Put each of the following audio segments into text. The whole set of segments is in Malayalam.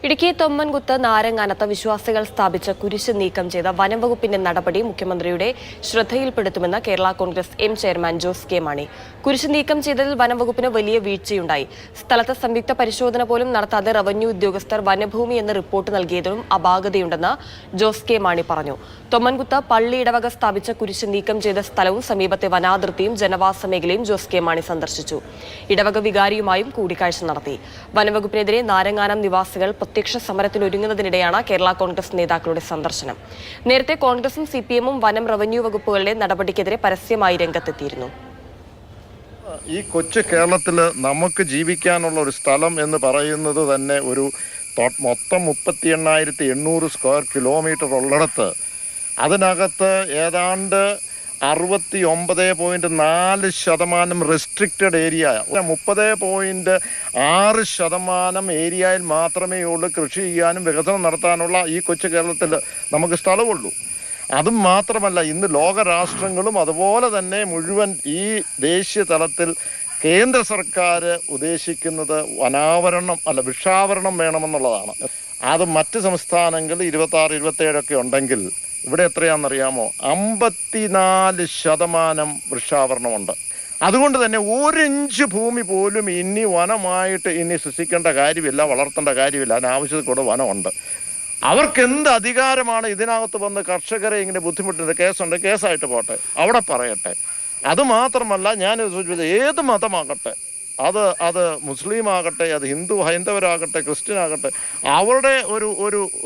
ഇടുക്കി തൊമ്മൻകുത്ത് നാരങ്ങാനത്ത് വിശ്വാസികൾ സ്ഥാപിച്ച കുരിശ് നീക്കം ചെയ്ത വനംവകുപ്പിന്റെ നടപടി മുഖ്യമന്ത്രിയുടെ ശ്രദ്ധയിൽപ്പെടുത്തുമെന്ന് Kerala Congress M chairman Jose K Mani. കുരിശ് നീക്കം ചെയ്തതിൽ വനംവകുപ്പിന് വലിയ വീഴ്ചയുണ്ടായി. സ്ഥലത്ത് സംയുക്ത പരിശോധന പോലും നടത്താതെ റവന്യൂ ഉദ്യോഗസ്ഥർ വനഭൂമി എന്ന് റിപ്പോർട്ട് നൽകിയതിലും അപാകതയുണ്ടെന്ന് ജോസ് കെ മാണി പറഞ്ഞു. തൊമ്മൻകുത്ത് പള്ളി ഇടവക സ്ഥാപിച്ച കുരിശ് നീക്കം ചെയ്ത സ്ഥലവും സമീപത്തെ വനാതിർത്തിയും ജനവാസ മേഖലയും ജോസ് കെ മാണി സന്ദർശിച്ചു. ഇടവക വികാരിയുമായും കൂടിക്കാഴ്ച നടത്തി. വനംവകുപ്പിനെതിരെ നാരങ്ങാനം നിവാസികൾ പ്രത്യക്ഷ സമരത്തിനൊരുങ്ങുന്നതിനിടെയാണ് കേരള കോൺഗ്രസ് നേതാക്കളുടെ സന്ദർശനം. നേരത്തെ കോൺഗ്രസും സിപിഎമ്മും വനം റവന്യൂ വകുപ്പുകളുടെ നടപടിക്കെതിരെ പരസ്യമായി രംഗത്തെത്തിയിരുന്നു. ഈ കൊച്ചു കേരളത്തിൽ നമുക്ക് ജീവിക്കാനുള്ള ഒരു സ്ഥലം എന്ന് പറയുന്നത് തന്നെ ഒരു മൊത്തം 38,800 സ്ക്വയർ കിലോമീറ്റർ ഉള്ളിടത്ത് അതിനകത്ത് ഏതാണ്ട് 69.4% റെസ്ട്രിക്റ്റഡ് ഏരിയ, 30.6% ഏരിയയിൽ മാത്രമേ ഉള്ളൂ കൃഷി ചെയ്യാനും വികസനം നടത്താനുള്ള ഈ കൊച്ചു കേരളത്തിൽ നമുക്ക് സ്ഥലമുള്ളൂ. അതും മാത്രമല്ല, ഇന്ന് ലോകരാഷ്ട്രങ്ങളും അതുപോലെ തന്നെ മുഴുവൻ ഈ ദേശീയ തലത്തിൽ കേന്ദ്ര സർക്കാർ ഉദ്ദേശിക്കുന്നത് വൃക്ഷാവരണം വേണമെന്നുള്ളതാണ്. അത് മറ്റ് സംസ്ഥാനങ്ങളിൽ 26, 27 ഉണ്ടെങ്കിൽ ഇവിടെ എത്രയാണെന്നറിയാമോ? 54% വൃക്ഷാവരണമുണ്ട്. അതുകൊണ്ട് തന്നെ 1 ഇഞ്ച് ഭൂമി പോലും ഇനി വനമായിട്ട് സൃഷ്ടിക്കേണ്ട കാര്യമില്ല, വളർത്തേണ്ട കാര്യമില്ല. അതിനാവശ്യത്തിൽ കൂടെ വനമുണ്ട്. അവർക്ക് എന്ത് അധികാരമാണ് ഇതിനകത്ത് വന്ന് കർഷകരെ ഇങ്ങനെ ബുദ്ധിമുട്ടുന്നത്? കേസുണ്ട്, കേസായിട്ട് പോട്ടെ, അവിടെ പറയട്ടെ. അതുമാത്രമല്ല, ഞാൻ സൂചിപ്പിച്ചത് ഏത് മതമാകട്ടെ, അത് മുസ്ലിം ആകട്ടെ, അത് ഹൈന്ദവരാകട്ടെ, ക്രിസ്ത്യൻ ആകട്ടെ, അവരുടെ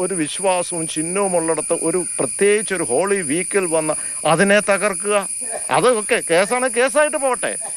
ഒരു വിശ്വാസവും ചിഹ്നവും ഉള്ളിടത്ത് പ്രത്യേകിച്ച് ഒരു ഹോളി വീക്കിൽ വന്ന് അതിനെ തകർക്കുക, അതൊക്കെ കേസാണ്, കേസായിട്ട് പോട്ടെ.